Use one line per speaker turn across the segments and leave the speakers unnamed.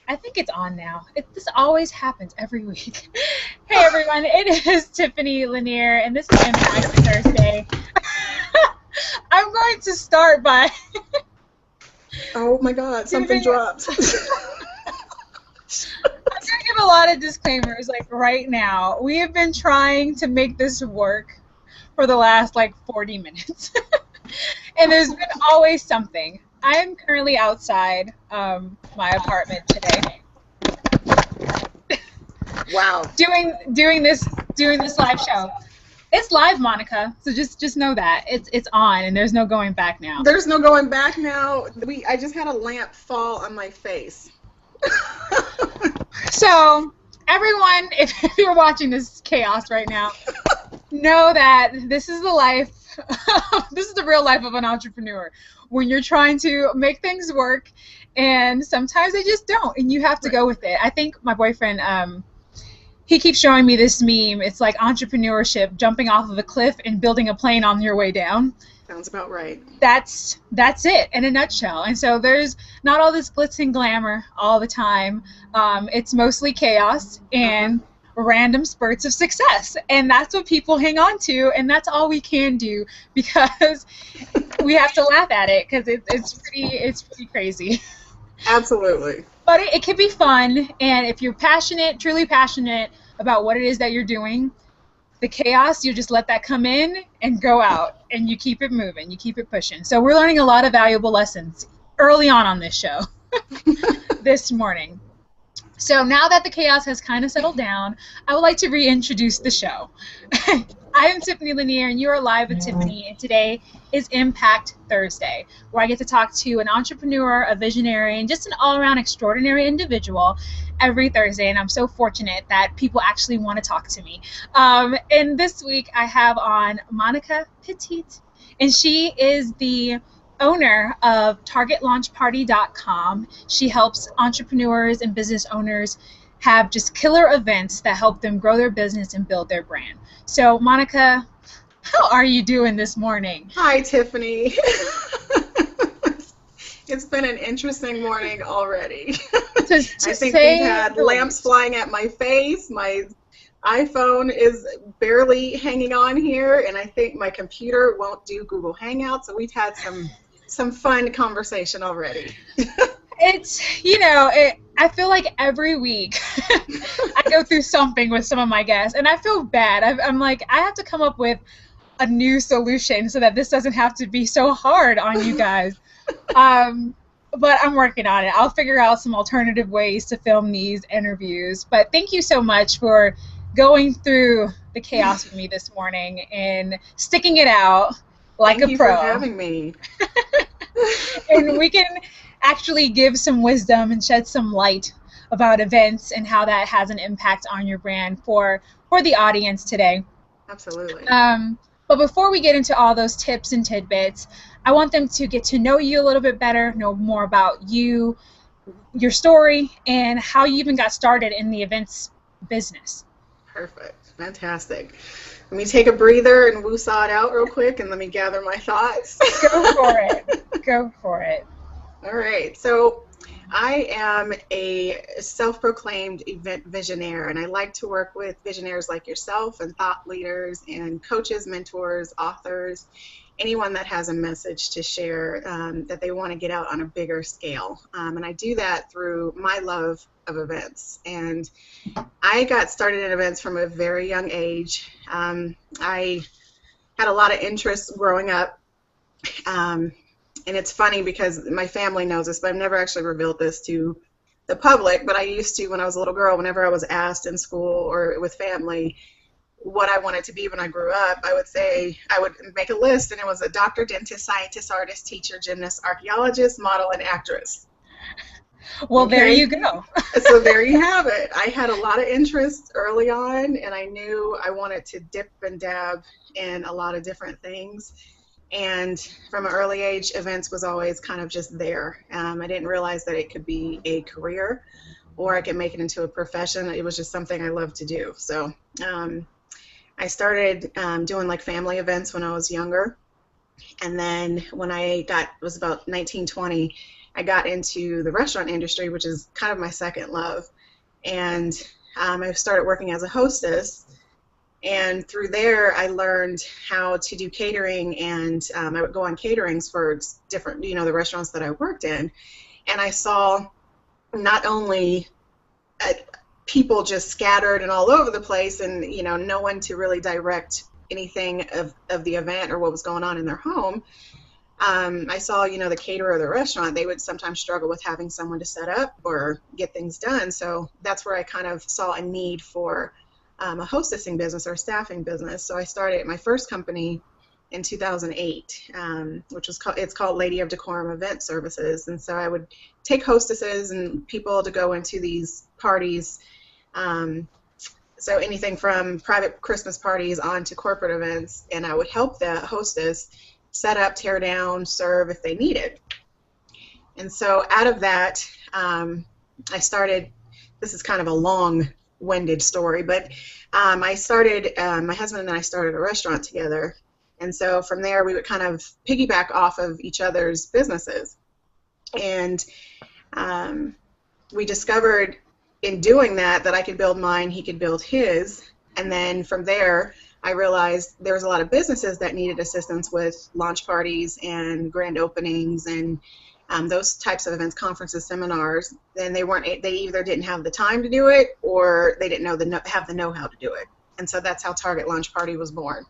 I think it's on now. This always happens every week. Hey everyone, it is Tiffany Lanier, and this is Impact Thursday. I'm going to start by...
Oh my God, something dropped.
I'm going to give a lot of disclaimers, like right now. We have been trying to make this work for the last 40 minutes. And there's been always something. I am currently outside my apartment today.
Wow.
Doing this live show. It's live, Monica. So just know that it's on, and there's no going back now.
There's no going back now. I just had a lamp fall on my face.
So everyone, if you're watching this chaos right now, know that this is the life. This is the real life of an entrepreneur. When you're trying to make things work, and sometimes they just don't, and you have to go with it. I think my boyfriend, he keeps showing me this meme. It's like entrepreneurship, jumping off of a cliff and building a plane on your way down.
Sounds about right.
That's it in a nutshell. And so there's not all this glitz and glamour all the time. It's mostly chaos and random spurts of success, and that's what people hang on to, and that's all we can do, because we have to laugh at it, because it's pretty crazy.
Absolutely.
But it can be fun, and if you're truly passionate about what it is that you're doing, the chaos, you just let that come in and go out, and you keep it moving, you keep it pushing. So we're learning a lot of valuable lessons early on this show this morning. So now that the chaos has kind of settled down, I would like to reintroduce the show. I am Tiffany Lanier, and you are live with Tiffany, and today is Impact Thursday, where I get to talk to an entrepreneur, a visionary, and just an all-around extraordinary individual every Thursday, and I'm so fortunate that people actually want to talk to me. And this week I have on Monica Petite, and she is the owner of TargetLaunchParty.com. She helps entrepreneurs and business owners have just killer events that help them grow their business and build their brand. So, Monica, how are you doing this morning?
Hi, Tiffany. It's been an interesting morning already. I think we've had lamps flying at my face. My iPhone is barely hanging on here, and I think my computer won't do Google Hangouts, so we've had some fun conversation already.
It's, I feel like every week I go through something with some of my guests, and I feel bad. I'm like, I have to come up with a new solution so that this doesn't have to be so hard on you guys. But I'm working on it. I'll figure out some alternative ways to film these interviews. But thank you so much for going through the chaos with me this morning and sticking it out like a pro.
Thank you for having me.
And we can actually give some wisdom and shed some light about events and how that has an impact on your brand for the audience today.
Absolutely.
But before we get into all those tips and tidbits, I want them to get to know you a little bit better, know more about you, your story, and how you even got started in the events business.
Perfect. Fantastic. Let me take a breather and woo-saw it out real quick, and let me gather my thoughts.
Go for it. Go for it.
All right. So I am a self-proclaimed event visionaire, and I like to work with visionaries like yourself and thought leaders and coaches, mentors, authors, anyone that has a message to share that they want to get out on a bigger scale. And I do that through my love of events. And I got started in events from a very young age. I had a lot of interest growing up. And it's funny because my family knows this, but I've never actually revealed this to the public. But I used to, when I was a little girl, whenever I was asked in school or with family what I wanted to be when I grew up, I would make a list, and it was a doctor, dentist, scientist, artist, teacher, gymnast, archaeologist, model, and actress.
Well, okay. There you go.
So there you have it. I had a lot of interest early on, and I knew I wanted to dip and dab in a lot of different things. And from an early age, events was always kind of just there. I didn't realize that it could be a career or I could make it into a profession. It was just something I loved to do. So I started doing like family events when I was younger. And then when I was about 19, 20, I got into the restaurant industry, which is kind of my second love. And I started working as a hostess. And through there, I learned how to do catering, and I would go on caterings for different, the restaurants that I worked in. And I saw not only people just scattered and all over the place, and no one to really direct anything of the event or what was going on in their home. I saw, the caterer of the restaurant, they would sometimes struggle with having someone to set up or get things done. So that's where I kind of saw a need for a hostessing business or a staffing business. So I started my first company in 2008, which was it's called Lady of Decorum Event Services. And so I would take hostesses and people to go into these parties. So anything from private Christmas parties on to corporate events, and I would help the hostess set up, tear down, serve if they needed. And so out of that, I started, this is kind of a long-winded story, but I started, my husband and I started a restaurant together. And so from there, we would kind of piggyback off of each other's businesses. And we discovered in doing that I could build mine, he could build his. And then from there, I realized there was a lot of businesses that needed assistance with launch parties and grand openings and those types of events, conferences, seminars. And they either didn't have the time to do it, or they didn't have the know-how to do it. And so that's how Target Launch Party was born.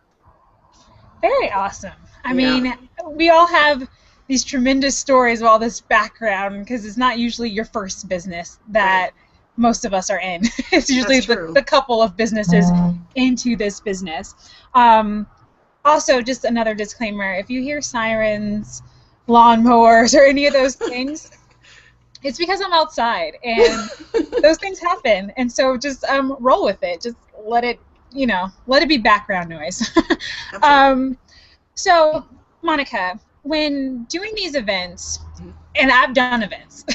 Very awesome. I mean, we all have these tremendous stories of all this background, because it's not usually your first business that most of us are in. It's usually the couple of businesses into this business. Also, just another disclaimer, if you hear sirens, lawnmowers, or any of those things, it's because I'm outside, and those things happen. And so just roll with it. Just let it be background noise. So, Monica, when doing these events, and I've done events,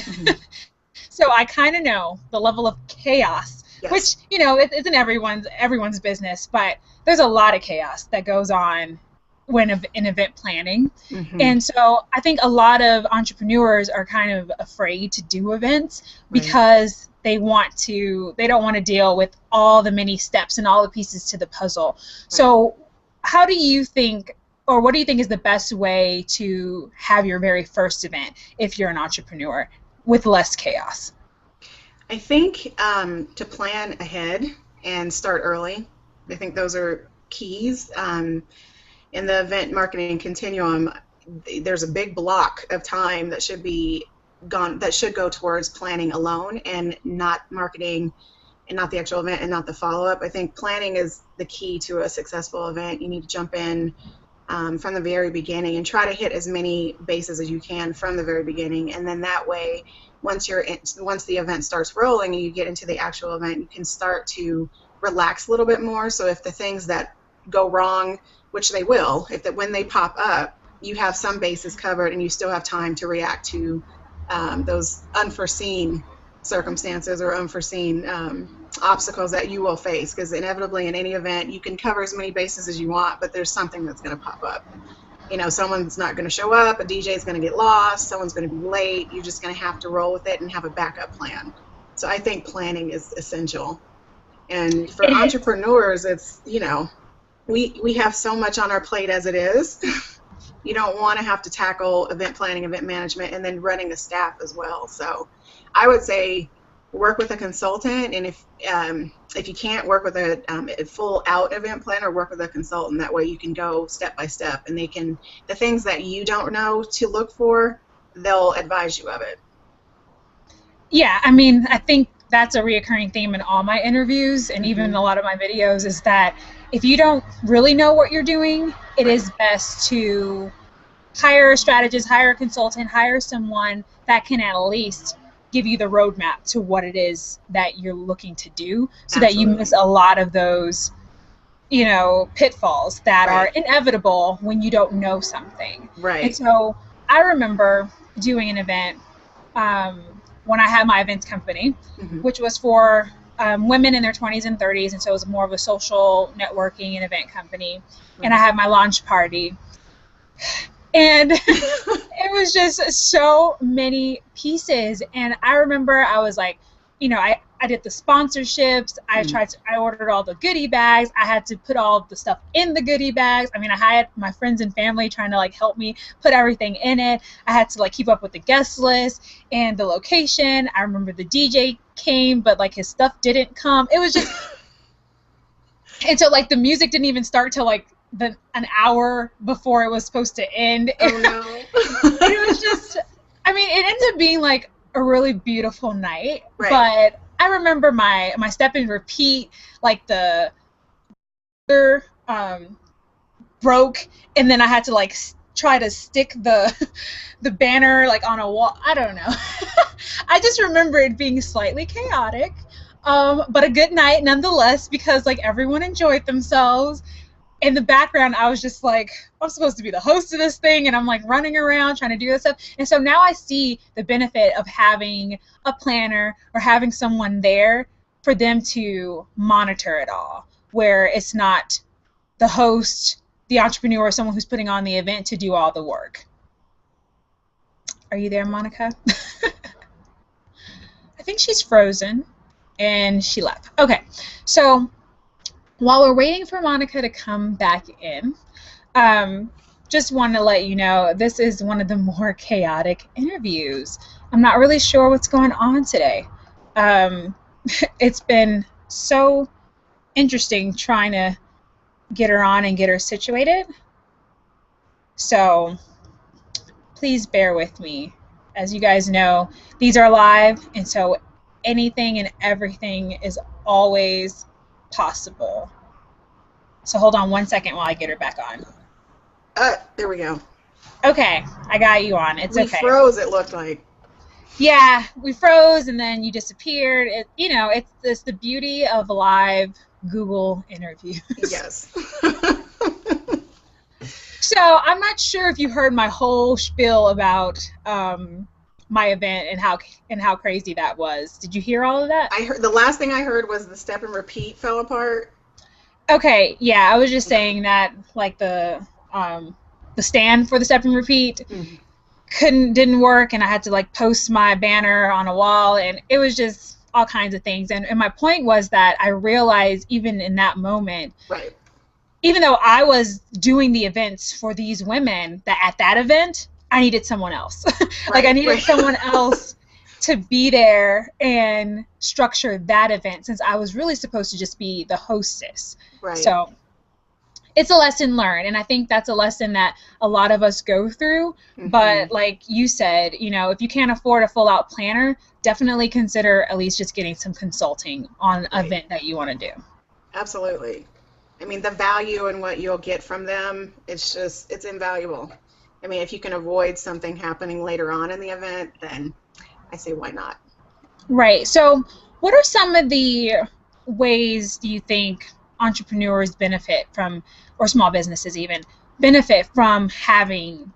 so I kind of know the level of chaos, which, it isn't everyone's business, but there's a lot of chaos that goes on when in event planning. And so I think a lot of entrepreneurs are kind of afraid to do events because they don't want to deal with all the many steps and all the pieces to the puzzle. So how do you think, or what do you think is the best way to have your very first event if you're an entrepreneur with less chaos?
I think to plan ahead and start early. I think those are keys. In the event marketing continuum, there's a big block of time that should go towards planning alone, and not marketing, and not the actual event, and not the follow-up. I think planning is the key to a successful event. You need to jump in from the very beginning and try to hit as many bases as you can from the very beginning, and then that way, once the event starts rolling and you get into the actual event, you can start to relax a little bit more. So if the things that go wrong, which they will, when they pop up, you have some bases covered and you still have time to react to those unforeseen circumstances or unforeseen obstacles that you will face, because inevitably in any event you can cover as many bases as you want, but there's something that's going to pop up. Someone's not going to show up, a DJ is going to get lost, someone's going to be late. You're just going to have to roll with it and have a backup plan. So I think planning is essential. And for entrepreneurs, it's, we have so much on our plate as it is. You don't want to have to tackle event planning, event management, and then running a staff as well. So I would say work with a consultant, and if you can't work with a full out event planner, work with a consultant. That way you can go step by step, and the things that you don't know to look for, they'll advise you of it.
Yeah, I mean, I think that's a reoccurring theme in all my interviews and even a lot of my videos, is that if you don't really know what you're doing, it is best to hire a strategist, hire a consultant, hire someone that can at least give you the roadmap to what it is that you're looking to do, so that you miss a lot of those, pitfalls that are inevitable when you don't know something.
Right.
And so I remember doing an event when I had my events company, which was for women in their 20s and 30s, and so it was more of a social networking and event company. And I had my launch party. And it was just so many pieces. And I remember I was like, I did the sponsorships. I ordered all the goodie bags. I had to put all the stuff in the goodie bags. I mean, I had my friends and family trying to like help me put everything in it. I had to like keep up with the guest list and the location. I remember the DJ came, but like his stuff didn't come. It was just, and so like the music didn't even start till like an hour before it was supposed to end.
Oh no.
It was just, I mean, it ended up being like a really beautiful night,
right.
But I remember my step and repeat, like the broke, and then I had to like try to stick the banner like on a wall. I don't know. I just remember it being slightly chaotic, but a good night nonetheless, because like everyone enjoyed themselves. In the background, I was just like, I'm supposed to be the host of this thing, and I'm like running around trying to do this stuff. And so now I see the benefit of having a planner or having someone there for them to monitor it all, where it's not the host, the entrepreneur, or someone who's putting on the event to do all the work. Are you there, Monica? I think she's frozen and she left. Okay, so while we're waiting for Monica to come back in, just want to let you know this is one of the more chaotic interviews. I'm not really sure what's going on today. It's been so interesting trying to get her on and get her situated. So please bear with me. As you guys know, these are live, and so anything and everything is always possible. So hold on 1 second while I get her back on.
There we go.
Okay, I got you on. It's okay.
We froze, it looked like.
Yeah, we froze and then you disappeared. It's the beauty of live Google interviews.
Yes.
So I'm not sure if you heard my whole spiel about my event and how crazy that was. Did you hear all of that?
I heard the last thing I heard was the step and repeat fell apart.
Okay, yeah, I was just saying that like the stand for the step and repeat didn't work, and I had to like post my banner on a wall, and it was just all kinds of things. And my point was that I realized even in that moment,
right,
even though I was doing the events for these women, that at that event I needed someone else. Like I needed someone else to be there and structure that event, since I was really supposed to just be the hostess.
Right.
So it's a lesson learned, and I think that's a lesson that a lot of us go through. But like you said, if you can't afford a full-out planner, definitely consider at least just getting some consulting on an event that you want to do.
Absolutely. I mean, the value and what you'll get from them, it's invaluable. I mean, if you can avoid something happening later on in the event, then I say why not?
Right. So what are some of the ways do you think entrepreneurs benefit from, or small businesses even, benefit from having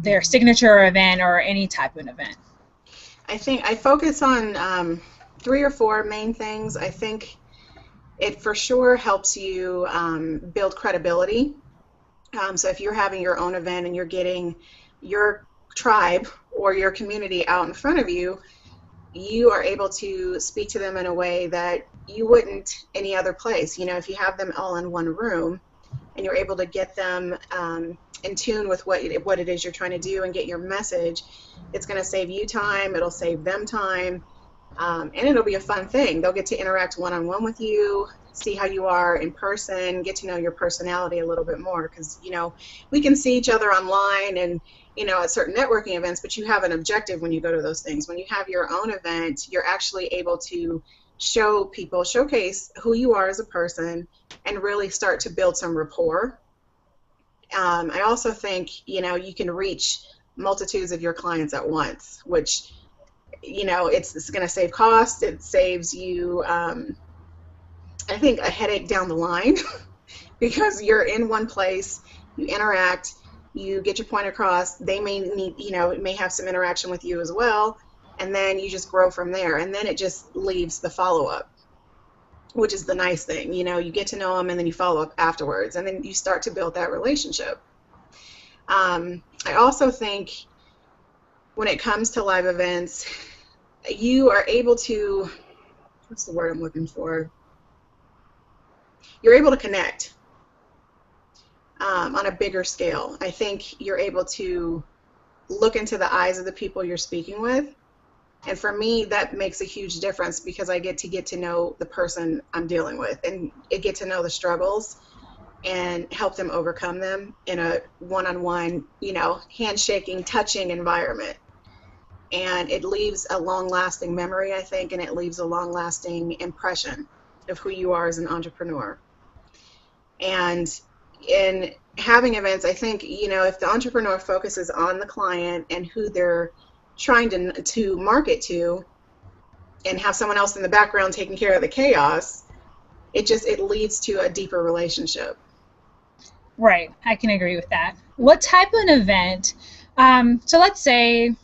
their signature event or any type of event?
I think I focus on 3 or 4 main things. I think it for sure helps you build credibility. So if you're having your own event and you're getting your tribe or your community out in front of you, you are able to speak to them in a way that you wouldn't any other place. If you have them all in one room and you're able to get them in tune with what it is you're trying to do and get your message, it's going to save you time, it'll save them time, and it'll be a fun thing. They'll get to interact one-on-one with you, see how you are in person, get to know your personality a little bit more, because we can see each other online and at certain networking events, but you have an objective when you go to those things. When you have your own event, you're actually able to showcase who you are as a person and really start to build some rapport. I also think you can reach multitudes of your clients at once, which it's going to save costs. It saves you I think a headache down the line because you're in one place, you interact, you get your point across, they may need, may have some interaction with you as well, and then you just grow from there, and then it just leaves the follow-up, which is the nice thing. You get to know them, and then you follow up afterwards, and then you start to build that relationship. I also think when it comes to live events, you are able to, what's the word I'm looking for? You're able to connect on a bigger scale. I think you're able to look into the eyes of the people you're speaking with. And for me, that makes a huge difference because I get to know the person I'm dealing with and get to know the struggles and help them overcome them in a one-on-one, handshaking, touching environment. And it leaves a long-lasting memory, I think, and it leaves a long-lasting impression of who you are as an entrepreneur. And in having events, I think, if the entrepreneur focuses on the client and who they're trying to market to and have someone else in the background taking care of the chaos, it leads to a deeper relationship.
Right. I can agree with that. What type of an event? So let's say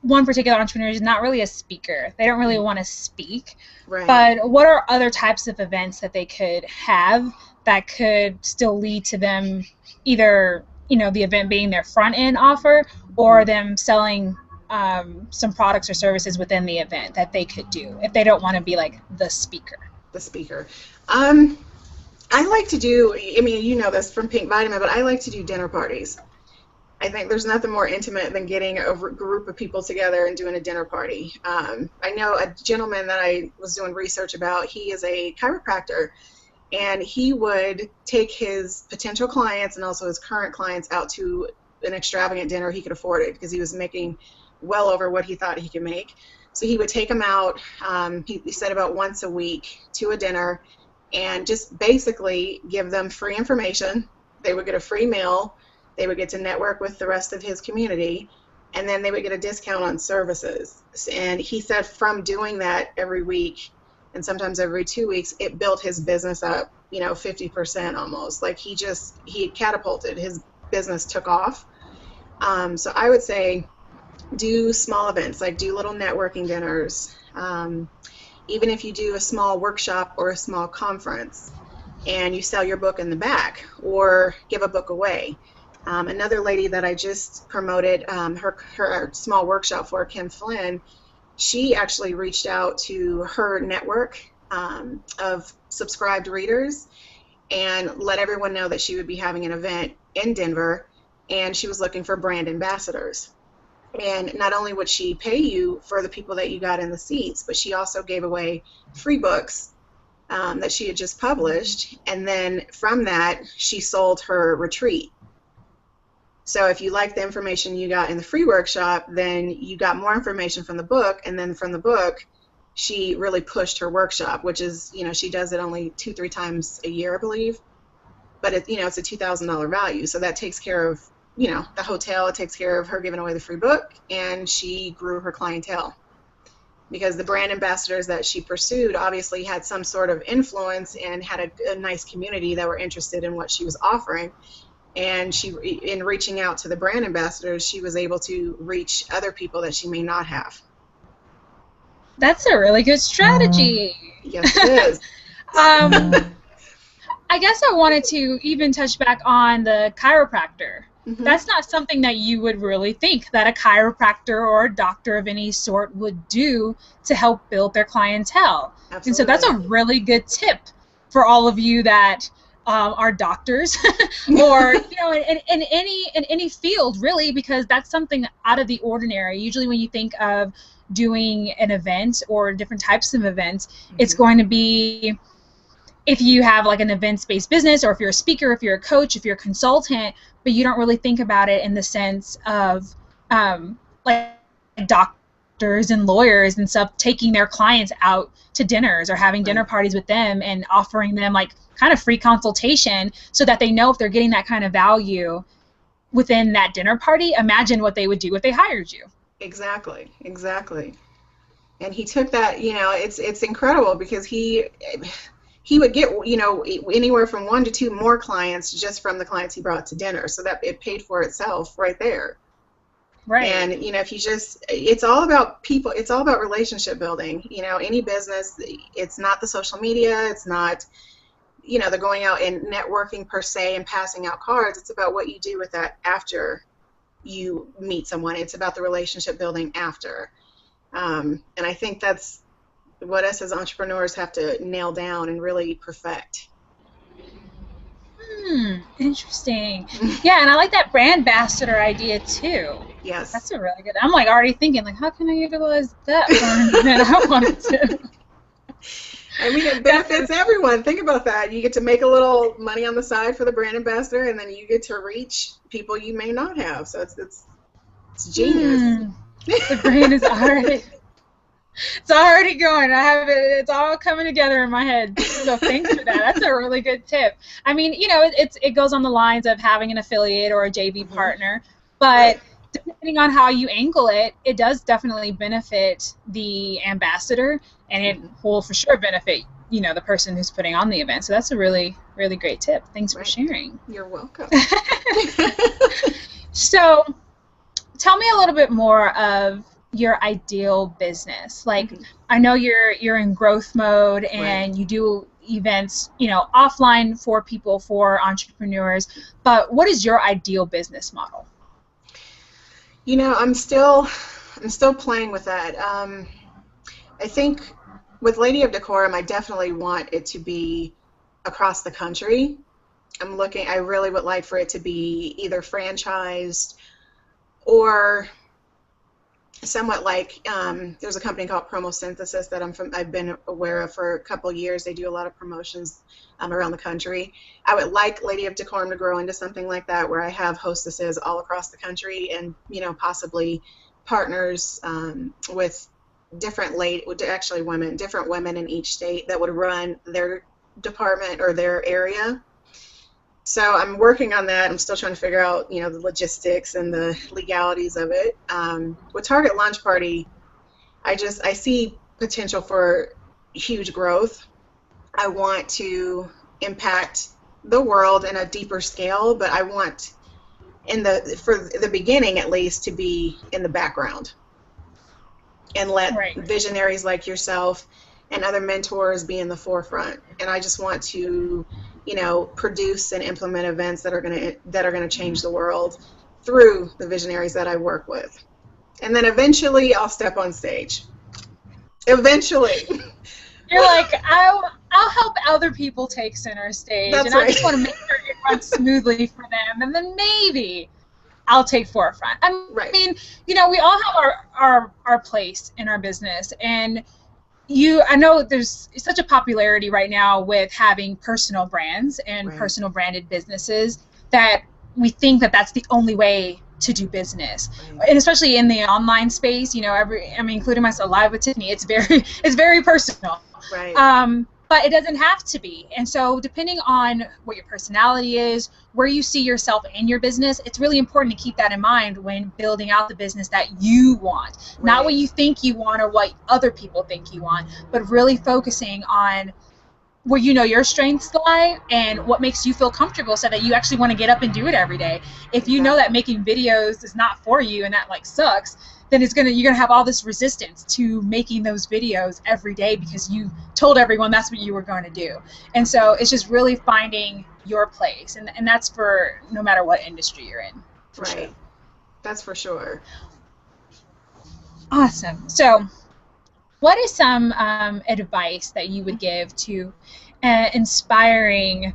one particular entrepreneur is not really a speaker. They don't really want to speak.
Right.
But what are other types of events that they could have that could still lead to them either, the event being their front end offer or them selling some products or services within the event that they could do if they don't want to be like the speaker?
The speaker. I like to do, this from Pink Vitamin, but I like to do dinner parties. I think there's nothing more intimate than getting a group of people together and doing a dinner party. I know a gentleman that I was doing research about. He is a chiropractor, and he would take his potential clients and also his current clients out to an extravagant dinner. He could afford it because he was making well over what he thought he could make. So he would take them out, he said about once a week, to a dinner and just basically give them free information. They would get a free meal. They would get to network with the rest of his community, and then they would get a discount on services. And he said from doing that every week and sometimes every 2 weeks, it built his business up, 50% almost. Like he catapulted. His business took off. So I would say do small events, like do little networking dinners. Even if you do a small workshop or a small conference and you sell your book in the back or give a book away. Another lady that I just promoted her small workshop for, Kim Flynn, she actually reached out to her network of subscribed readers and let everyone know that she would be having an event in Denver, and she was looking for brand ambassadors. And not only would she pay you for the people that you got in the seats, but she also gave away free books that she had just published, and then from that she sold her retreat. So if you like the information you got in the free workshop, then you got more information from the book, and then from the book she really pushed her workshop, which is, she does it only 2-3 times a year, I believe, but it's a $2,000 value, so that takes care of the hotel, it takes care of her giving away the free book, and she grew her clientele because the brand ambassadors that she pursued obviously had some sort of influence and had a nice community that were interested in what she was offering. And in reaching out to the brand ambassadors, she was able to reach other people that she may not have.
That's a really good strategy.
Yes, it is.
I guess I wanted to even touch back on the chiropractor. Mm-hmm. That's not something that you would really think that a chiropractor or a doctor of any sort would do to help build their clientele. Absolutely. And so that's a really good tip for all of you that are doctors or in any field, really, because that's something out of the ordinary. Usually when you think of doing an event or different types of events, mm-hmm. It's going to be if you have like an events-based business, or if you're a speaker, if you're a coach, if you're a consultant, but you don't really think about it in the sense of like doctors and lawyers and stuff taking their clients out to dinners or having dinner parties with them and offering them like kind of free consultation so that they know if they're getting that kind of value within that dinner party. Imagine what they would do if they hired you.
Exactly. And he took that, it's incredible because he would get, anywhere from 1 to 2 more clients just from the clients he brought to dinner. So that it paid for itself right there. Right. And, if you it's all about people. It's all about relationship building. Any business, it's not the social media. It's not, they're going out and networking per se and passing out cards. It's about what you do with that after you meet someone. It's about the relationship building after. And I think that's what us as entrepreneurs have to nail down and really perfect.
Interesting. Yeah, and I like that brand ambassador idea too.
Yes.
That's a really good. I'm like already thinking like, how can I utilize that for that I wanted to?
I mean, it benefits everyone. Think about that. You get to make a little money on the side for the brand ambassador, and then you get to reach people you may not have. So it's genius.
The brain is already. It's already going. I have it. It's all coming together in my head. So thanks for that. That's a really good tip. I mean, it goes on the lines of having an affiliate or a JV partner, but depending on how you angle it, it does definitely benefit the ambassador, and it will for sure benefit the person who's putting on the event. So that's a really, really great tip. Thanks for sharing.
You're welcome.
So tell me a little bit more of your ideal business. Like, I know you're in growth mode and you do events, offline for people, for entrepreneurs, but what is your ideal business model?
I'm still playing with that. I think with Lady of Decorum, I definitely want it to be across the country. I really would like for it to be either franchised or somewhat like, there's a company called Promo Synthesis that I've been aware of for a couple of years. They do a lot of promotions around the country. I would like Lady of Decorum to grow into something like that, where I have hostesses all across the country, and possibly partners with different women in each state that would run their department or their area. So I'm working on that. I'm still trying to figure out, the logistics and the legalities of it. With Target Launch Party, I see potential for huge growth. I want to impact the world in a deeper scale, but I want, for the beginning at least, to be in the background and let visionaries like yourself and other mentors be in the forefront. And I just want to produce and implement events that are going to change the world through the visionaries that I work with. And then eventually I'll step on stage. Eventually.
You're like, I'll help other people take center stage.
That's
and I just want to make sure it runs smoothly for them. And then maybe I'll take forefront. I mean, we all have our place in our business. And I know there's such a popularity right now with having personal brands and personal branded businesses that we think that that's the only way to do business. And especially in the online space, including myself, Live with Tiffany, it's very personal. But it doesn't have to be. And so depending on what your personality is, where you see yourself in your business, it's really important to keep that in mind when building out the business that you want. Not what you think you want or what other people think you want, but really focusing on where your strengths lie and what makes you feel comfortable, so that you actually want to get up and do it every day. If you know that making videos is not for you and that sucks, then you're gonna have all this resistance to making those videos every day because you told everyone that's what you were going to do. And so it's just really finding your place, and that's for no matter what industry you're in.
Sure. That's for sure.
Awesome. So what is some advice that you would give to inspiring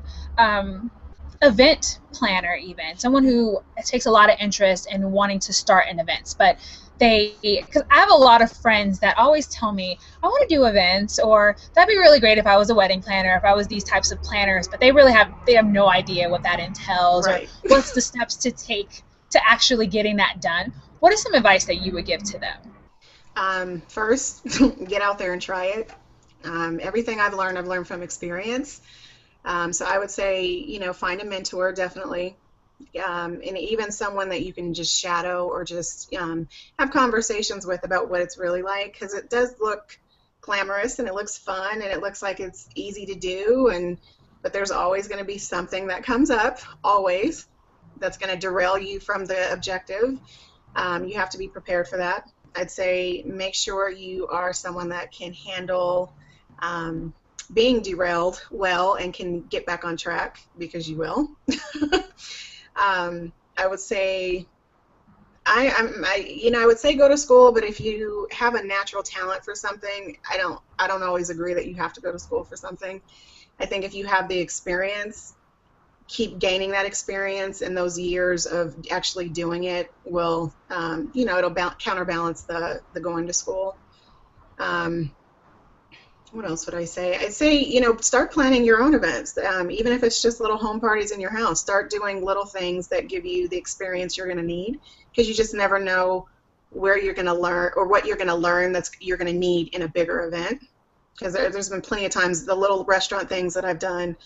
event planner, even someone who takes a lot of interest in wanting to start an events, but because I have a lot of friends that always tell me, I want to do events, or that'd be really great if I was a wedding planner, if I was these types of planners, but they have no idea what that entails or what's the steps to take to actually getting that done. What is some advice that you would give to them?
First, get out there and try it. Everything I've learned from experience. So I would say, find a mentor, definitely. And even someone that you can just shadow or just have conversations with about what it's really like, because it does look glamorous and it looks fun and it looks like it's easy to do, but there's always going to be something that comes up, always, that's going to derail you from the objective. You have to be prepared for that. I'd say make sure you are someone that can handle being derailed well and can get back on track, because you will. I would say, I would say go to school, but if you have a natural talent for something, I don't always agree that you have to go to school for something. I think if you have the experience, keep gaining that experience, and those years of actually doing it will, it'll counterbalance the going to school. What else would I say? I'd say, start planning your own events. Even if it's just little home parties in your house, start doing little things that give you the experience you're going to need, because you just never know where you're going to learn or what you're going to learn you're going to need in a bigger event. Because there's been plenty of times the little restaurant things that I've done,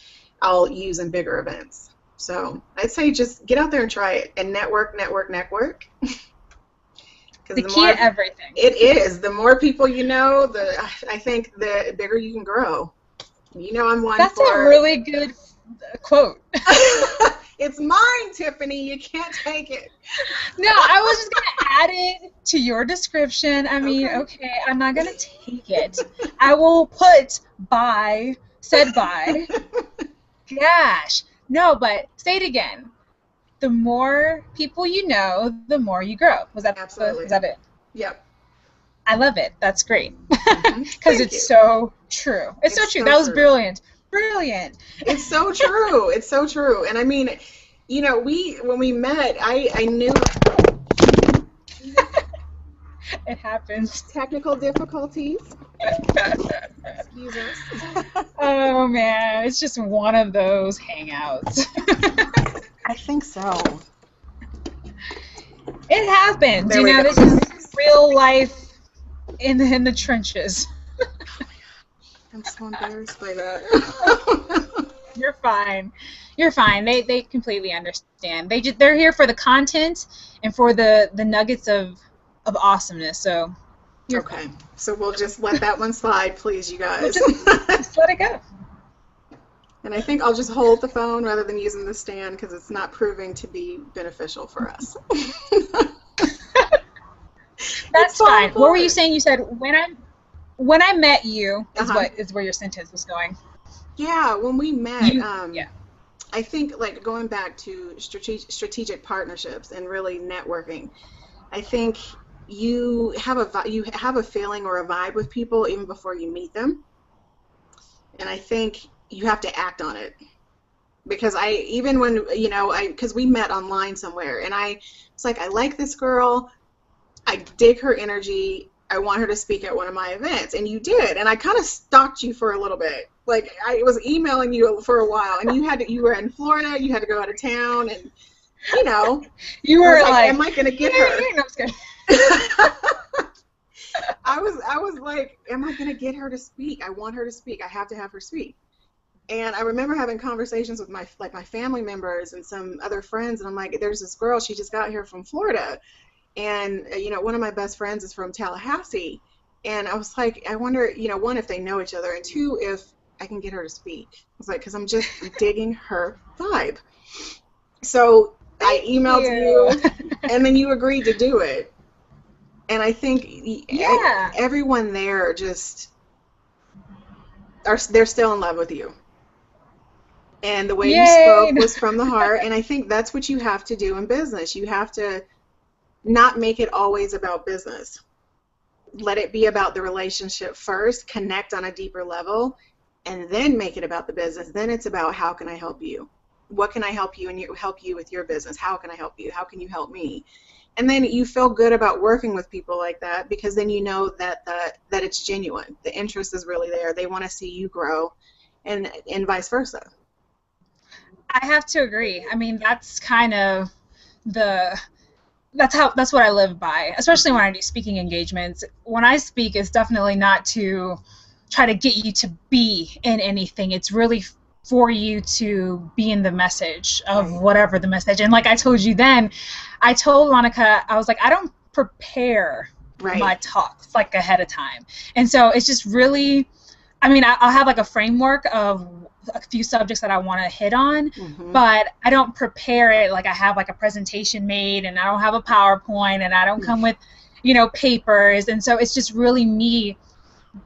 I'll use in bigger events. So I'd say just get out there and try it, and network.
The key to everything.
It is. The more people you know, I think the bigger you can grow. I'm one
That's a really good quote.
It's mine, Tiffany. You can't take it.
No, I was just going to add it to your description. I mean, okay, I'm not going to take it. I will put said by. Gosh. No, but say it again. The more people you know, the more you grow.
Absolutely.
Was that it?
Yep.
I love it. That's great. Because it's so true. It's so true. That was brilliant. Brilliant.
It's so true. It's so true. And I mean, when we met, I knew.
It happens.
Technical difficulties. Excuse us.
Oh, man. It's just one of those hangouts.
I think so.
It happens. This is real life in the trenches.
I'm so embarrassed by that.
You're fine. You're fine. They completely understand. They're here for the content and for the nuggets of awesomeness. So you're
okay.
Fine.
So we'll just let that one slide, please, you guys.
Just let it go.
And I think I'll just hold the phone rather than using the stand, because it's not proving to be beneficial for us.
That's fine. What were you saying? You said when I met you is where your sentence was going.
Yeah, when we met,
yeah.
I think going back to strategic partnerships and really networking, I think you have a feeling or a vibe with people even before you meet them, and I think you have to act on it. Because because we met online somewhere, and I was like, I like this girl, I dig her energy, I want her to speak at one of my events. And you did, and I kind of stalked you for a little bit. I was emailing you for a while, and you were in Florida, you had to go out of town, and
you were like,
am I gonna get her?
No, I'm scared.
I was like, am I gonna get her to speak? I want her to speak. I have to have her speak. And I remember having conversations with my family members and some other friends, and I'm like, there's this girl, she just got here from Florida, and one of my best friends is from Tallahassee, and I was like, I wonder, one, if they know each other, and two, if I can get her to speak. I was like, because I'm just digging her vibe. So I emailed you, and then you agreed to do it, and I think everyone there just they're still in love with you. And the way you spoke was from the heart, and I think that's what you have to do in business. You have to not make it always about business. Let it be about the relationship first, connect on a deeper level, and then make it about the business. Then it's about, how can I help you? What can I help you and help you with your business? How can I help you? How can you help me? And then you feel good about working with people like that, because then you know that it's genuine. The interest is really there. They want to see you grow, and vice versa.
I have to agree. I mean, that's kind of that's what I live by, especially when I do speaking engagements. When I speak, it's definitely not to try to get you to be in anything. It's really for you to be in the message of whatever the message. And like I told you then, I told Monica, I was like, I don't prepare my talks ahead of time. And so it's just really, I mean, I'll have a framework of a few subjects that I want to hit on, but I don't prepare it like I have a presentation made, and I don't have a PowerPoint, and I don't come with, papers. And so it's just really me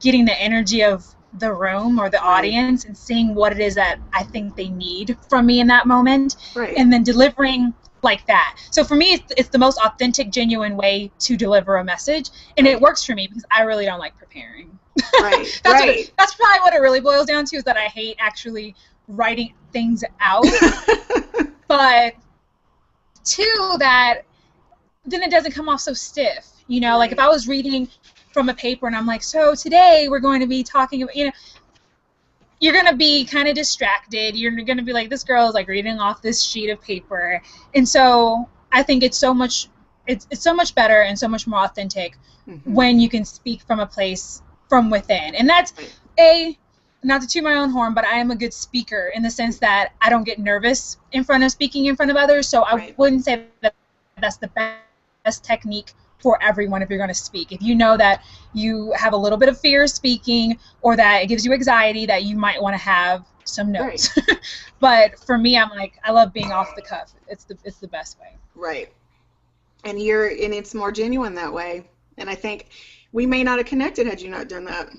getting the energy of the room or the
Right.
audience and seeing what it is that I think they need from me in that moment,
Right.
and then delivering like that. So for me, it's the most authentic, genuine way to deliver a message, and
Right.
it works for me because I really don't like preparing.
Right.
That's
Right.
that's probably what it really boils down to, is that I hate actually writing things out. But two, that then it doesn't come off so stiff. You know, like if
Right.
I was reading from a paper and I'm like, so today we're going to be talking about, you know, you're going to be kind of distracted. You're going to be like, this girl is like reading off this sheet of paper. And so I think it's so much better and so much more authentic when you can speak from a place from within. And that's not to toot my own horn, but I am a good speaker in the sense that I don't get nervous in front of speaking in front of others. So I wouldn't say that that's the best technique for everyone if you're going to speak. If you know that you have a little bit of fear speaking, or that it gives you anxiety, that you might want to have some notes. Right. But for me, I'm like, I love being off the cuff. It's the best way.
Right. And it's more genuine that way. And I think we may not have connected had you not done that.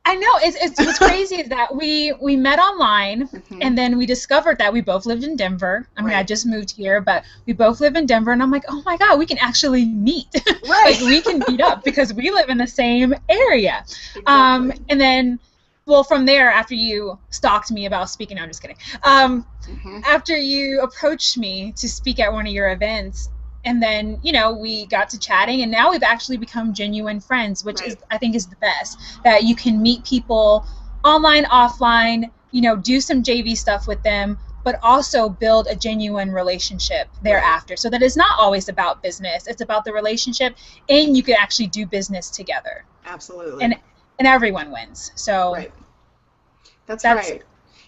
I know, it's what's crazy is that we met online, and then we discovered that we both lived in Denver. I mean, I just moved here, but we both live in Denver, and I'm like, oh my God, we can actually meet.
Right.
Like, we can meet up because we live in the same area. Exactly. And then, well, from there, after you stalked me about speaking, no, I'm just kidding. After you approached me to speak at one of your events, and then, you know, we got to chatting, and now we've actually become genuine friends, which is, I think, is the best. That you can meet people online, offline, you know, do some JV stuff with them, but also build a genuine relationship thereafter. So that it's not always about business. It's about the relationship, and you can actually do business together.
Absolutely.
And everyone wins. So
that's right.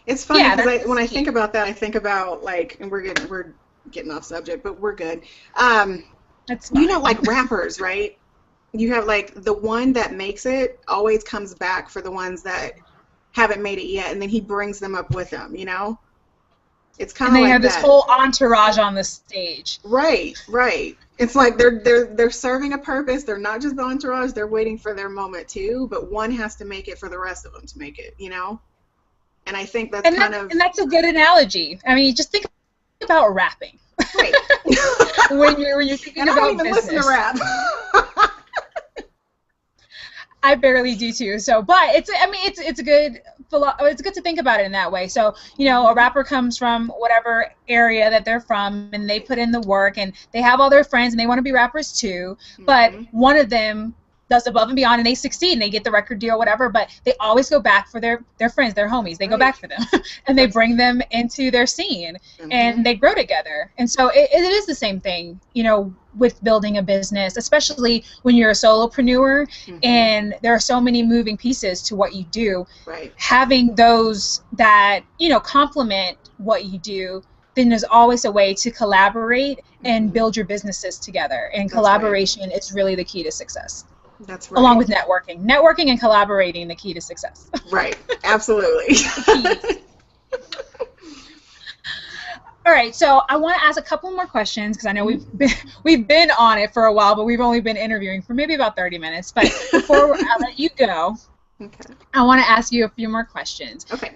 It's funny because when I think about that, I think about, like, and we're getting off subject, but we're good. You know, like rappers, right? You have, like, the one that makes it always comes back for the ones that haven't made it yet, and then he brings them up with him, you know? It's kind of like that. And they have this
whole entourage on the stage.
Right. It's like they're serving a purpose. They're not just the entourage. They're waiting for their moment too, but one has to make it for the rest of them to make it, you know? And I think that's
and that's a good analogy. I mean, just think about rapping.
Right.
when you're thinking about
I don't even
business.
listen to rap.
I barely do too. So, but it's good to think about it in that way. So, you know, a rapper comes from whatever area that they're from, and they put in the work, and they have all their friends, and they want to be rappers too. But one of them does above and beyond, and they succeed, and they get the record deal, whatever, but they always go back for their friends, their homies. They go back for them, and they bring them into their scene, and they grow together. And so it is the same thing, you know, with building a business, especially when you're a solopreneur, and there are so many moving pieces to what you do.
Right.
Having those that, you know, complement what you do, then there's always a way to collaborate and build your businesses together. And collaboration is really the key to success.
That's right.
Along with networking. Networking and collaborating, the key to success.
Right. Absolutely.
All right, so I want to ask a couple more questions because I know we've been on it for a while, but we've only been interviewing for maybe about 30 minutes. But before I let you go, I want to ask you a few more questions.
Okay.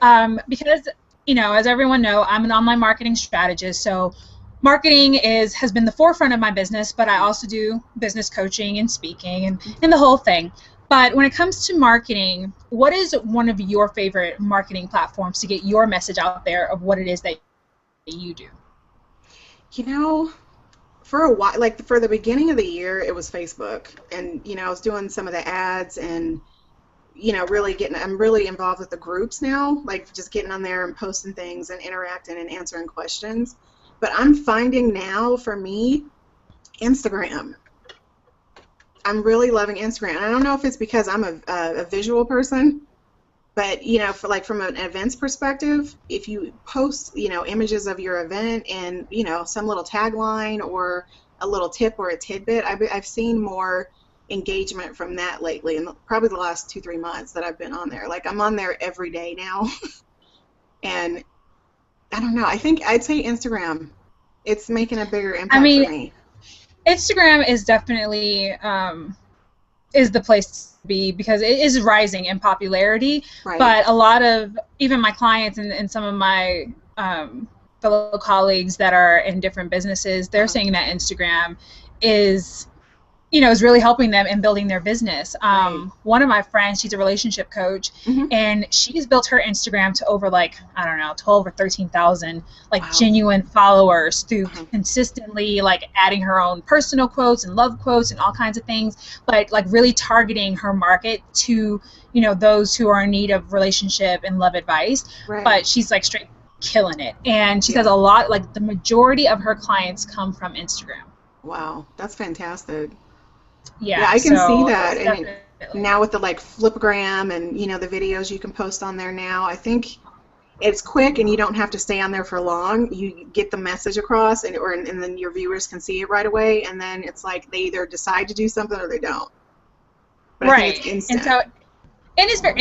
Because, you know, as everyone knows, I'm an online marketing strategist, so marketing has been the forefront of my business, but I also do business coaching and speaking and the whole thing. But when it comes to marketing, what is one of your favorite marketing platforms to get your message out there of what it is that you do?
You know, for a while, like for the beginning of the year, it was Facebook. And, you know, I was doing some of the ads and, you know, I'm really involved with the groups now, like just getting on there and posting things and interacting and answering questions. But I'm finding now, for me, Instagram. I'm really loving Instagram. I don't know if it's because I'm a visual person, but, you know, from an events perspective, if you post, you know, images of your event and, you know, some little tagline or a little tip or a tidbit, I've seen more engagement from that lately, in probably the last 2-3 months that I've been on there. Like, I'm on there every day now. And I don't know. I'd say Instagram. It's making a bigger impact for me.
Instagram is definitely is the place to be, because it is rising in popularity.
Right.
But a lot of even my clients and some of my fellow colleagues that are in different businesses, they're saying that Instagram is, is really helping them in building their business.
Right.
One of my friends, she's a relationship coach, and she's built her Instagram to over 12 or 13,000 genuine followers through consistently adding her own personal quotes and love quotes and all kinds of things, but really targeting her market to, those who are in need of relationship and love advice.
Right.
But she's straight killing it. And she says a lot, the majority of her clients come from Instagram.
Wow, that's fantastic.
Yeah,
I can see that. And now with the Flipgram and the videos you can post on there now, I think it's quick and you don't have to stay on there for long. You get the message across, and then your viewers can see it right away, and then it's they either decide to do something or they don't. But I think it's instant.
And so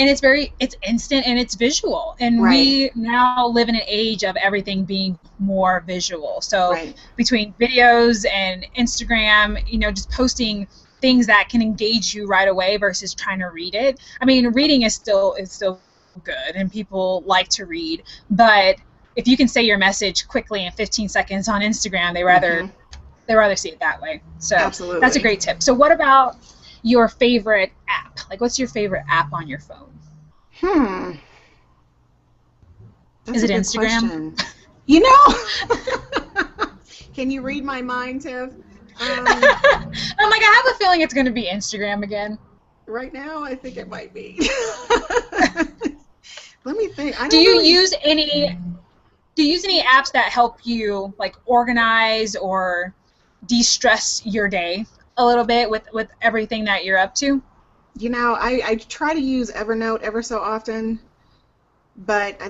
it's instant and it's visual, and we now live in an age of everything being more visual. So between videos and Instagram, just posting things that can engage you right away versus trying to read it. I mean, reading is still good, and people like to read, but if you can say your message quickly in 15 seconds on Instagram, they rather see it that way. So
absolutely,
that's a great tip. So what about your favorite app? What's your favorite app on your phone?
That's
is it Instagram?
Can you read my mind, Tiff?
I have a feeling it's going to be Instagram again.
Right now, I think it might be. Let me think.
Do you use any apps that help you organize or de-stress your day a little bit with everything that you're up to?
I try to use Evernote ever so often, but I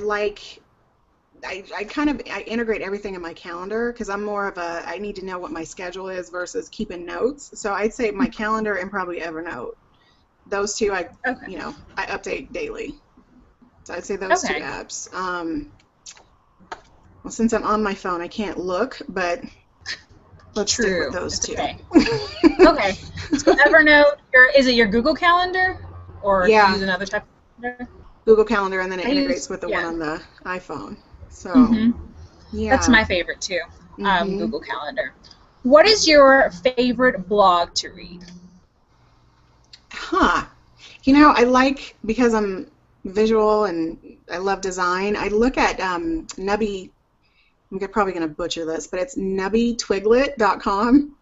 integrate everything in my calendar, because I'm more of I need to know what my schedule is versus keeping notes. So I'd say my calendar and probably Evernote. Those two I update daily. So I'd say those two apps. Well, since I'm on my phone, I can't look, but let's stick with those two.
Okay. So Evernote, is it your Google Calendar, or do you use another type of calendar?
Google Calendar, and then it integrates with the one on the iPhone. So,
that's my favorite too, Google Calendar. What is your favorite blog to read?
Because I'm visual and I love design, I look at Nubby. I'm probably going to butcher this, but it's NubbyTwiglet.com.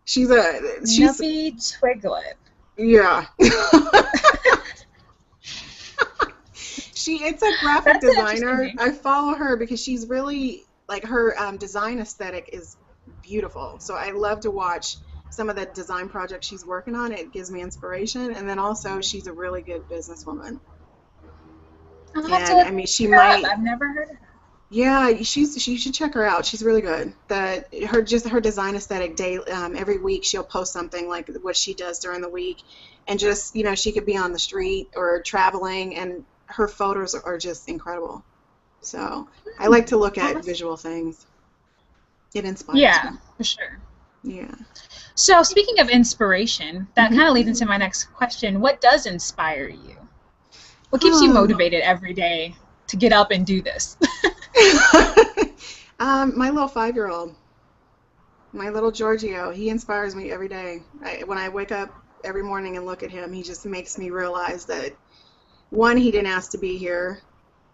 She's
Nubby Twiglet.
Yeah. It's a graphic designer. I follow her because she's really, her design aesthetic is beautiful. So I love to watch some of the design projects she's working on. It gives me inspiration. And then also, she's a really good businesswoman. She might.
I've never heard of her.
Yeah, you should check her out. She's really good. Her design aesthetic day, every week she'll post something like what she does during the week, and just she could be on the street or traveling, and her photos are just incredible. So I like to look at visual things. It inspires me.
Yeah, for sure.
Yeah.
So speaking of inspiration, that kind of leads into my next question. What does inspire you? What keeps you motivated every day to get up and do this?
My little 5-year-old, my little Giorgio, he inspires me every day. When I wake up every morning and look at him, he just makes me realize that, 1, he didn't ask to be here.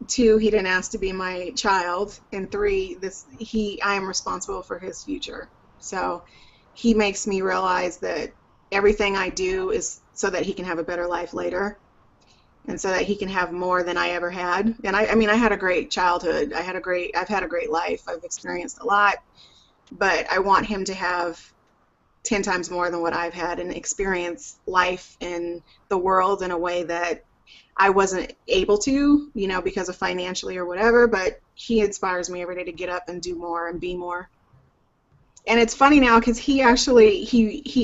2, he didn't ask to be my child. And 3, I am responsible for his future. So he makes me realize that everything I do is so that he can have a better life later, and so that he can have more than I ever had. And I had a great childhood. I've had a great life. I've experienced a lot, but I want him to have 10 times more than what I've had, and experience life in the world in a way that I wasn't able to, because of financially or whatever. But he inspires me every day to get up and do more and be more. And it's funny now, because he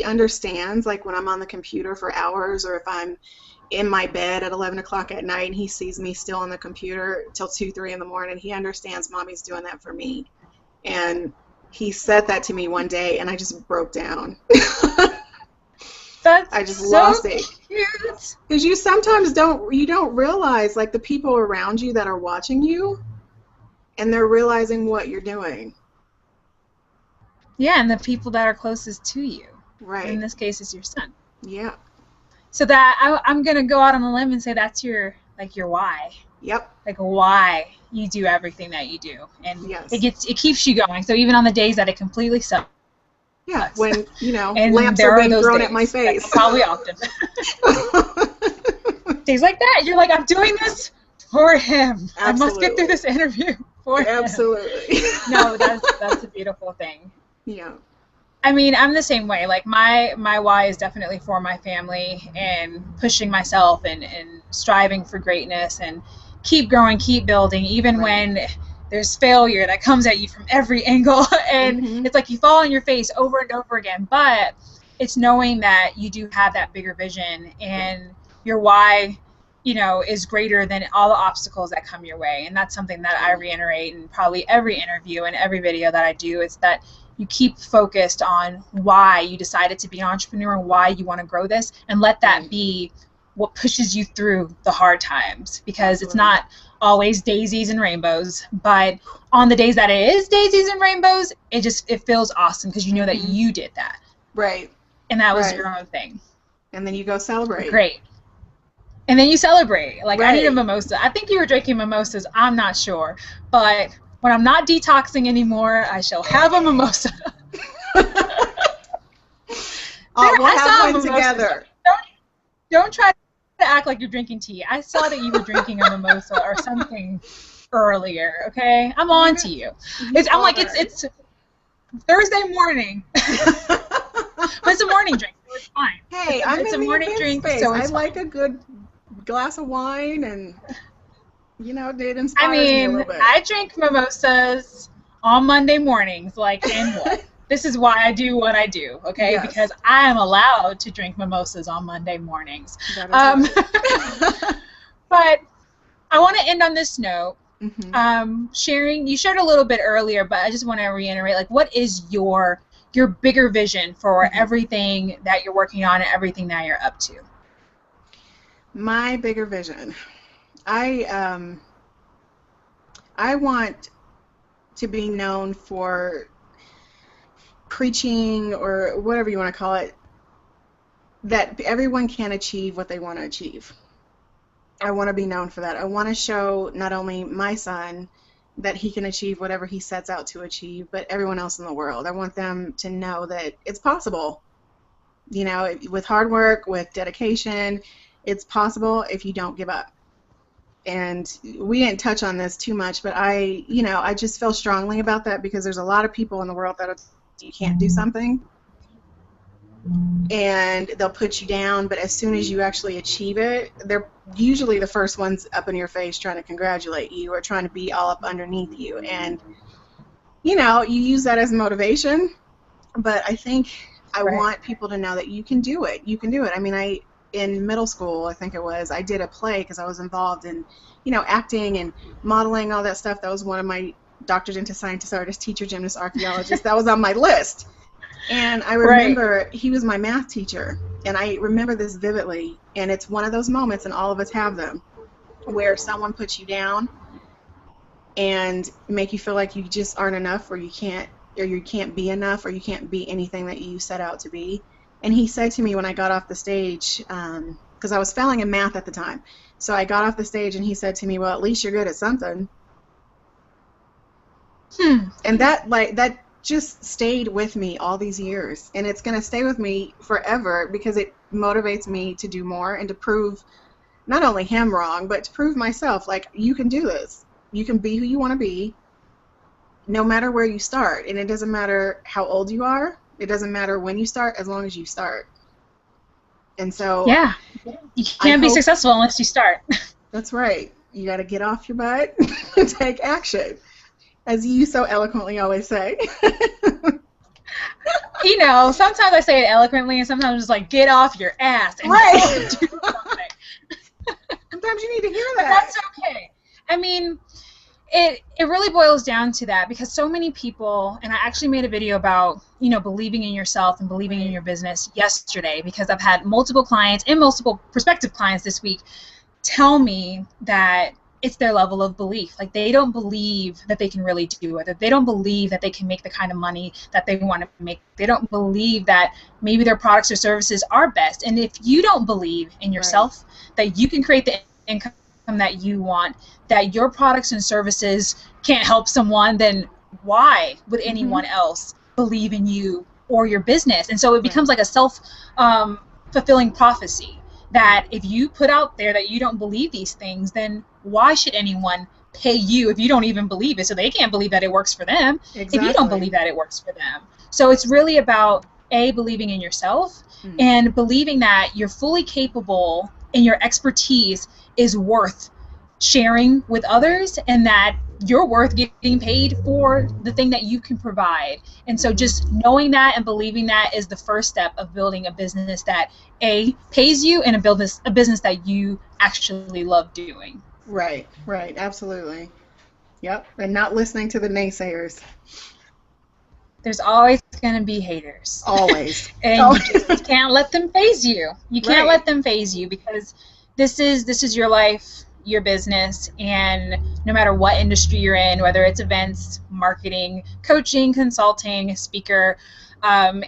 understands, when I'm on the computer for hours, or if I'm in my bed at 11 o'clock at night and he sees me still on the computer till 2, 3 in the morning, he understands Mommy's doing that for me. And he said that to me one day, and I just broke down.
That's
I just
so
lost it.
cute.
Because you sometimes don't realize, like, the people around you that are watching you, and they're realizing what you're doing.
Yeah, and the people that are closest to you.
Right.
In this case, it's your son.
Yeah.
So that I'm gonna go out on a limb and say that's your why.
Yep.
Like why you do everything that you do, and
yes.
it keeps you going. So even on the days that it completely sucks.
Yeah, when,
and
lamps are being thrown at my face.
Probably often. Days like that, you're like, I'm doing this for him. Absolutely. I must get through this interview for him.
Absolutely.
No, that's a beautiful thing.
Yeah.
I mean, I'm the same way. Like my why is definitely for my family and pushing myself and striving for greatness and keep growing, keep building, even when there's failure that comes at you from every angle. And it's like you fall on your face over and over again. But it's knowing that you do have that bigger vision and your why, is greater than all the obstacles that come your way. And that's something that I reiterate in probably every interview and every video that I do, is that you keep focused on why you decided to be an entrepreneur and why you want to grow this, and let that be what pushes you through the hard times, because it's not always daisies and rainbows, but on the days that it is daisies and rainbows, it feels awesome because you know that you did that.
Right.
And that was your own thing.
And then you go celebrate.
Great. And then you celebrate. Like, I need a mimosa. I think you were drinking mimosas. I'm not sure. But when I'm not detoxing anymore, I shall have a mimosa.
We'll have one together.
Don't try to act like you're drinking tea. I saw that you were drinking a mimosa or something earlier, okay? I'm on to you. I'm like, it's Thursday morning. But it's a morning drink, so it's fine.
Hey, it's a morning drink, so I like a good glass of wine, and it inspires me a little bit.
I drink mimosas on Monday mornings, and what? This is why I do what I do, okay? Yes. Because I am allowed to drink mimosas on Monday mornings. But I want to end on this note. Sharing, you shared a little bit earlier, but I just want to reiterate, what is your bigger vision for everything that you're working on and everything that you're up to?
My bigger vision. I want to be known for preaching, or whatever you want to call it, that everyone can achieve what they want to achieve. I want to be known for that. I want to show not only my son that he can achieve whatever he sets out to achieve, but everyone else in the world. I want them to know that it's possible. With hard work, with dedication, it's possible if you don't give up. And we didn't touch on this too much, but I just feel strongly about that, because there's a lot of people in the world that you can't do something, and they'll put you down, but as soon as you actually achieve it, they're usually the first ones up in your face trying to congratulate you or trying to be all up underneath you. And you use that as motivation, but I think I want people to know that you can do it. You can do it. I mean, in middle school, I think it was, I did a play because I was involved in, acting and modeling, all that stuff. That was one of my doctor, dentist, scientist, artist, teacher, gymnast, archaeologist. That was on my list. And I remember he was my math teacher, and I remember this vividly. And it's one of those moments, and all of us have them, where someone puts you down and make you feel like you just aren't enough, or you can't be enough, or you can't be anything that you set out to be. And he said to me when I got off the stage, because I was failing in math at the time, so I got off the stage, and he said to me, "Well, at least you're good at something." And that just stayed with me all these years, and it's going to stay with me forever, because it motivates me to do more and to prove not only him wrong, but to prove myself, you can do this. You can be who you want to be, no matter where you start. And it doesn't matter how old you are. It doesn't matter when you start, as long as you start. And so
you can't be successful unless you start.
That's right. You got to get off your butt and take action, as you so eloquently always say.
Sometimes I say it eloquently, and sometimes I'm just like, get off your ass and do something.
Sometimes you need to hear that.
But that's okay. I mean, it really boils down to that, because so many people, and I actually made a video about, believing in yourself and believing in your business yesterday, because I've had multiple clients and multiple prospective clients this week tell me that it's their level of belief. Like, they don't believe that they can really do it. That they don't believe that they can make the kind of money that they want to make. They don't believe that maybe their products or services are best. And if you don't believe in yourself, that you can create the income that you want, that your products and services can't help someone, then why would anyone else believe in you or your business? And so it becomes like a self-fulfilling prophecy, that if you put out there that you don't believe these things, then why should anyone pay you if you don't even believe it? So they can't believe that it works for them if you don't believe that it works for them. So it's really about believing in yourself and believing that you're fully capable and your expertise is worth sharing with others, and that you're worth getting paid for the thing that you can provide. And so just knowing that and believing that is the first step of building a business that pays you, and a business that you actually love doing.
Right, absolutely. Yep, and not listening to the naysayers.
There's always going to be haters.
Always.
And you just can't let them faze you. You can't let them faze you, because this is your life, your business, and no matter what industry you're in, whether it's events, marketing, coaching, consulting, speaker, a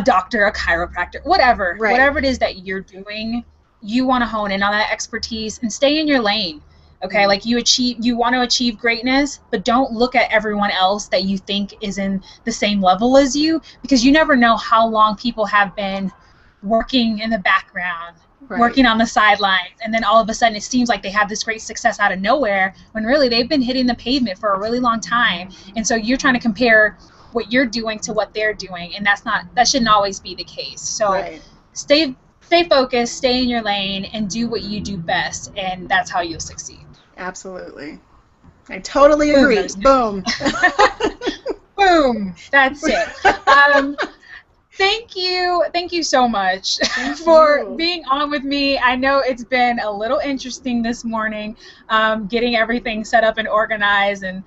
doctor, a chiropractor, whatever it is that you're doing, you want to hone in on that expertise and stay in your lane. Okay, like you want to achieve greatness, but don't look at everyone else that you think is in the same level as you, because you never know how long people have been working in the background, working on the sidelines, and then all of a sudden it seems like they have this great success out of nowhere, when really they've been hitting the pavement for a really long time. And so you're trying to compare what you're doing to what they're doing, and that shouldn't always be the case. So stay focused, stay in your lane, and do what you do best, and that's how you'll succeed.
Absolutely. I totally agree. Boom.
Boom. That's it. Thank you so much for being on with me. I know it's been a little interesting this morning, getting everything set up and organized and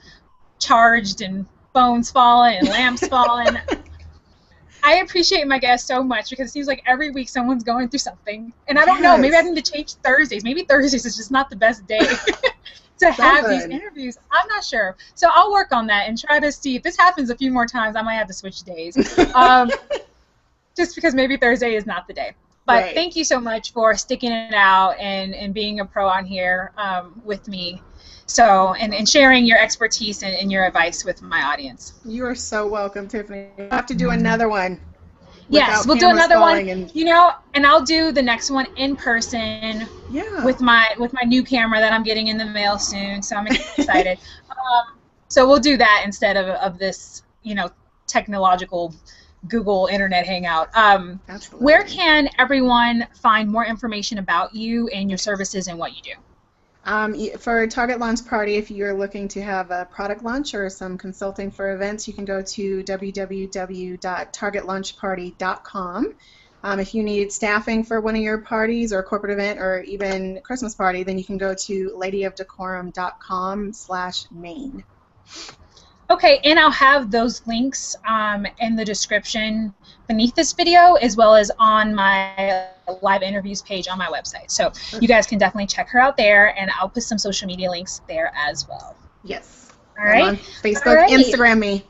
charged, and phones falling and lamps falling. I appreciate my guests so much, because it seems like every week someone's going through something. And I don't know, maybe I need to change Thursdays. Maybe Thursdays is just not the best day to have these interviews. I'm not sure. So I'll work on that and try to see if this happens a few more times. I might have to switch days. Just because maybe Thursday is not the day. But thank you so much for sticking it out and being a pro on here with me. So, and sharing your expertise and your advice with my audience. You are so welcome, Tiffany. We'll have to do another one. Yes, we'll do another one. And I'll do the next one in person with my new camera that I'm getting in the mail soon. So I'm excited. So we'll do that instead of this, technological Google Internet Hangout. Absolutely. Where can everyone find more information about you and your services and what you do? For Target Launch Party, if you're looking to have a product launch or some consulting for events, you can go to www.targetlaunchparty.com. If you need staffing for one of your parties or corporate event or even Christmas party, then you can go to ladyofdecorum.com/main. Okay, and I'll have those links in the description beneath this video, as well as on my live interviews page on my website. So you guys can definitely check her out there, and I'll put some social media links there as well. Yes. All right. On Facebook, Instagram me.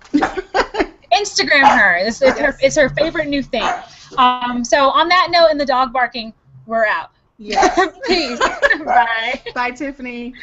Instagram her. It's her favorite new thing. So on that note, and the dog barking, we're out. Yeah. Peace. Bye. Bye, Tiffany.